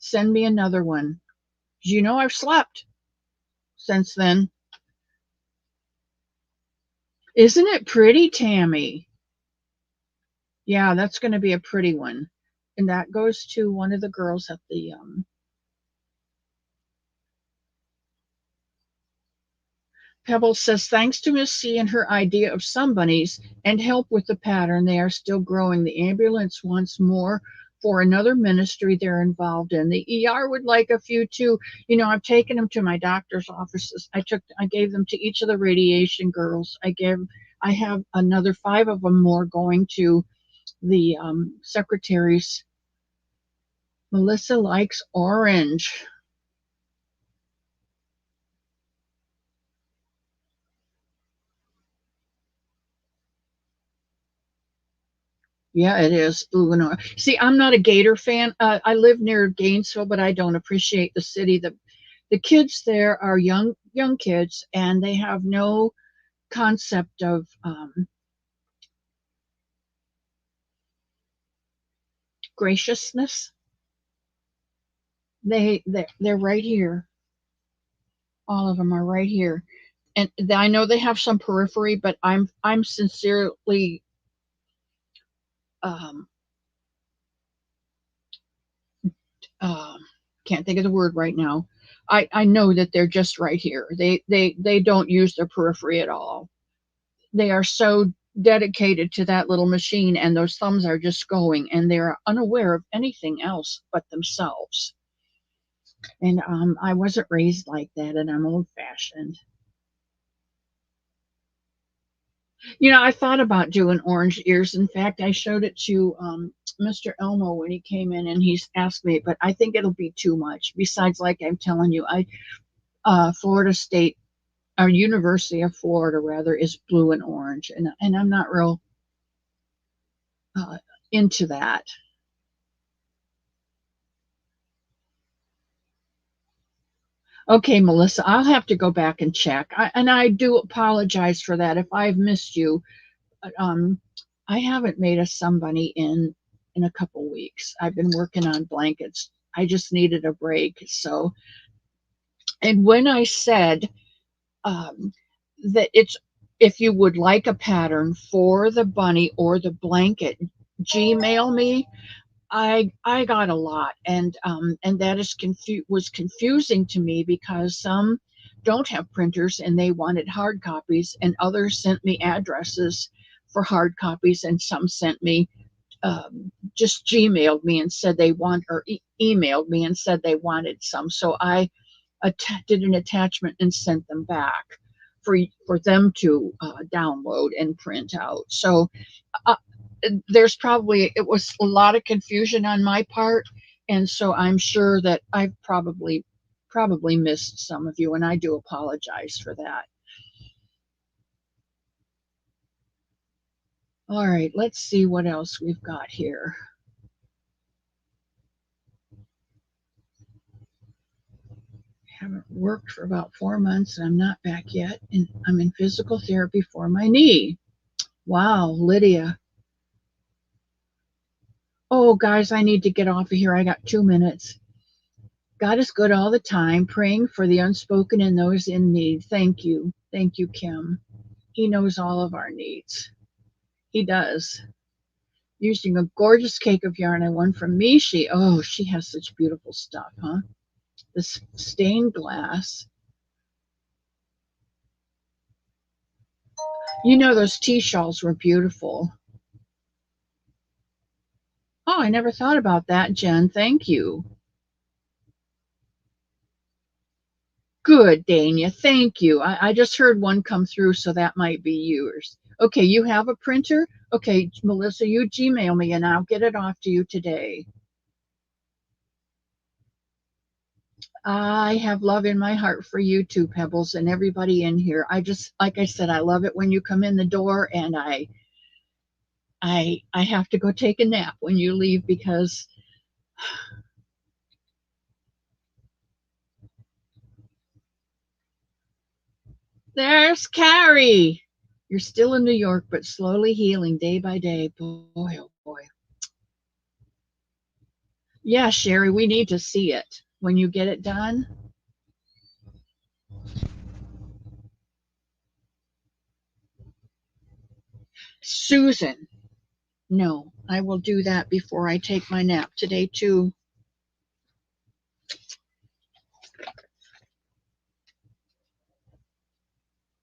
Send me another one. You know I've slept since then. Isn't it pretty, Tammy? Yeah, that's going to be a pretty one. And that goes to one of the girls at the Pebbles says, thanks to Miss C and her idea of some bunnies and help with the pattern, they are still growing. The ambulance wants more for another ministry they're involved in. The ER would like a few too. You know, I've taken them to my doctor's offices. I gave them to each of the radiation girls. I have another 5 of them more going to the secretaries. Melissa likes orange. Yeah, it is blue and orange. See, I'm not a Gator fan. I live near Gainesville, but I don't appreciate the city. The kids there are young kids, and they have no concept of graciousness. They're right here. All of them are right here, and I know they have some periphery, but I'm sincerely um, uh, can't think of the word right now. I know that they're just right here. They don't use their periphery at all. They are so dedicated to that little machine, and those thumbs are just going, and they're unaware of anything else but themselves. And I wasn't raised like that, and I'm old fashioned. You know, I thought about doing orange ears. In fact, I showed it to Mr. Elmo when he came in, and he's asked me, but I think it'll be too much. Besides, like I'm telling you, Florida State, our University of Florida rather, is blue and orange, and I'm not real uh, into that. Okay, Melissa, I'll have to go back and check. And I do apologize for that if I've missed you. Um, I haven't made a somebody in a couple weeks. I've been working on blankets. I just needed a break. So, and when I said that it's if you would like a pattern for the bunny or the blanket, Gmail me. I got a lot, and that was confusing to me because some don't have printers and they wanted hard copies, and others sent me addresses for hard copies, and some sent me just Gmailed me and said they want or emailed me and said they wanted some. So I did an attachment and sent them back for them to download and print out. So uh, there's probably it was a lot of confusion on my part, and so I'm sure that I've probably missed some of you, and I do apologize for that. All right, let's see what else we've got here. Haven't worked for about 4 months and I'm not back yet, and I'm in physical therapy for my knee. Wow, Lydia. Oh, guys, I need to get off of here. I got 2 minutes. God is good all the time, praying for the unspoken and those in need. Thank you. Thank you, Kim. He knows all of our needs. He does. Using a gorgeous cake of yarn I won from Mishi. Oh, she has such beautiful stuff, huh? This stained glass. You know, those tea shawls were beautiful. Oh, I never thought about that, Jen. Thank you. Good, Dania. Thank you. I just heard one come through, so that might be yours. Okay, you have a printer? Okay, Melissa, you Gmail me and I'll get it off to you today. I have love in my heart for you too, Pebbles, and everybody in here. I just, like I said, I love it when you come in the door, and I have to go take a nap when you leave because there's Carrie. You're still in New York, but slowly healing day by day. Boy, oh boy. Yeah, Sherry, we need to see it when you get it done. Susan, no, I will do that before I take my nap today, too.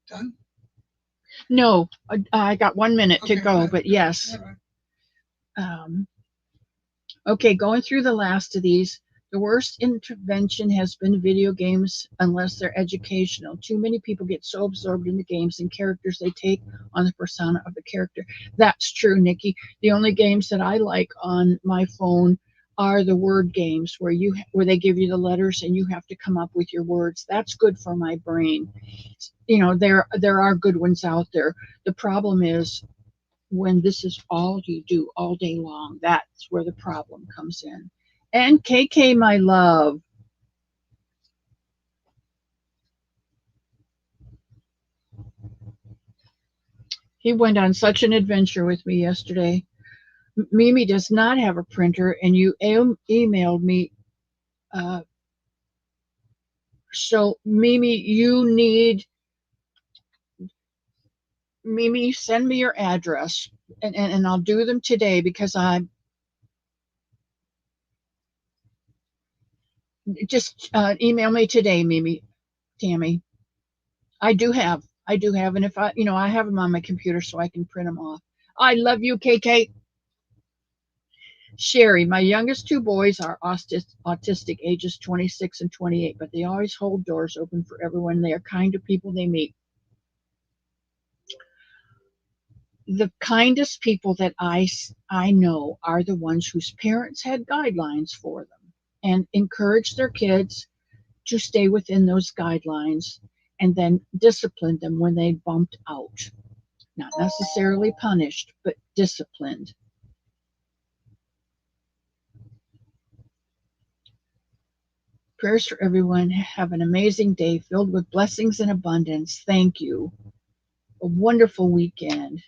Done? No, I got 1 minute to Okay, go, good, but good. yes. All right. Um, okay, going through the last of these. The worst intervention has been video games unless they're educational. Too many people get so absorbed in the games and characters they take on the persona of the character. That's true, Nikki. The only games that I like on my phone are the word games where they give you the letters and you have to come up with your words. That's good for my brain. You know, there are good ones out there. The problem is when this is all you do all day long, that's where the problem comes in. And KK, my love, he went on such an adventure with me yesterday. Mimi does not have a printer, and you emailed me. Uh, so, Mimi, Mimi, send me your address, and I'll do them today because I just email me today, Mimi, Tammy. I do have, and if I have them on my computer so I can print them off. I love you, KK. Sherry, my youngest two boys are autistic, ages 26 and 28, but they always hold doors open for everyone. They are kind to people they meet. The kindest people that I know are the ones whose parents had guidelines for them and encouraged their kids to stay within those guidelines and then disciplined them when they bumped out. Not necessarily punished, but disciplined. Prayers for everyone. Have an amazing day filled with blessings and abundance. Thank you. A wonderful weekend.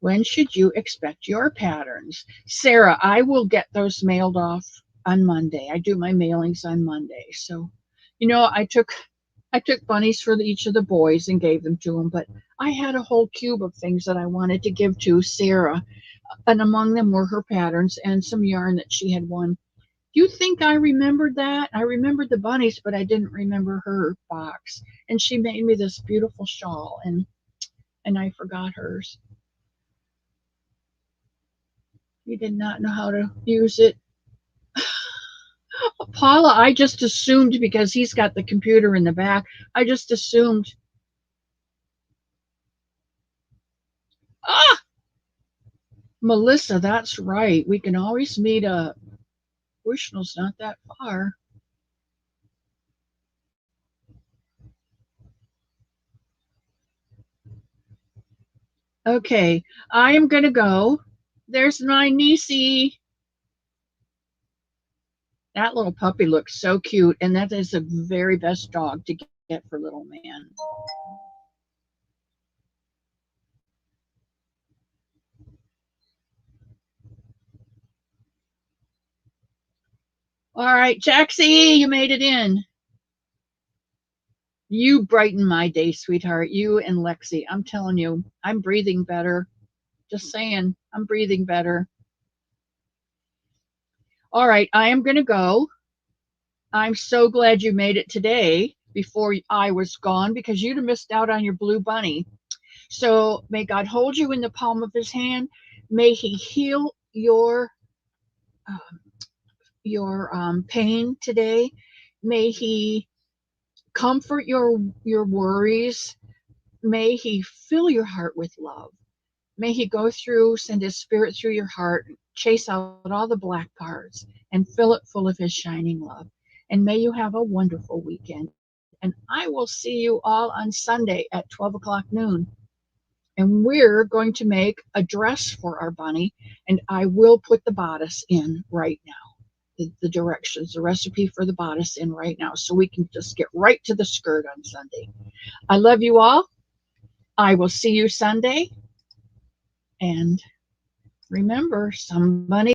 When should you expect your patterns? Sarah, I will get those mailed off on Monday. I do my mailings on Monday. So, I took bunnies for each of the boys and gave them to them, but I had a whole cube of things that I wanted to give to Sarah, and among them were her patterns and some yarn that she had won. You think I remembered that? I remembered the bunnies, but I didn't remember her box. And she made me this beautiful shawl, and I forgot hers. You did not know how to use it. Paula, I just assumed because he's got the computer in the back, I just assumed. Ah, Melissa, that's right. We can always meet up. Bushnell's not that far. Okay, I am going to go. There's my niecey. That little puppy looks so cute, and that is the very best dog to get for little man. All right, Jaxie, you made it in. You brighten my day, sweetheart. You and Lexi. I'm telling you, I'm breathing better. Just saying, I'm breathing better. All right, I am going to go. I'm so glad you made it today before I was gone because you'd have missed out on your blue bunny. So may God hold you in the palm of his hand. May he heal um, your pain today. May he comfort your worries. May he fill your heart with love. May he go through, send his spirit through your heart, chase out all the black parts, and fill it full of his shining love. And may you have a wonderful weekend. And I will see you all on Sunday at 12 o'clock noon. And we're going to make a dress for our bunny, and I will put the bodice in right now. The directions, the recipe for the bodice in right now, so we can just get right to the skirt on Sunday. I love you all. I will see you Sunday. And remember, somebody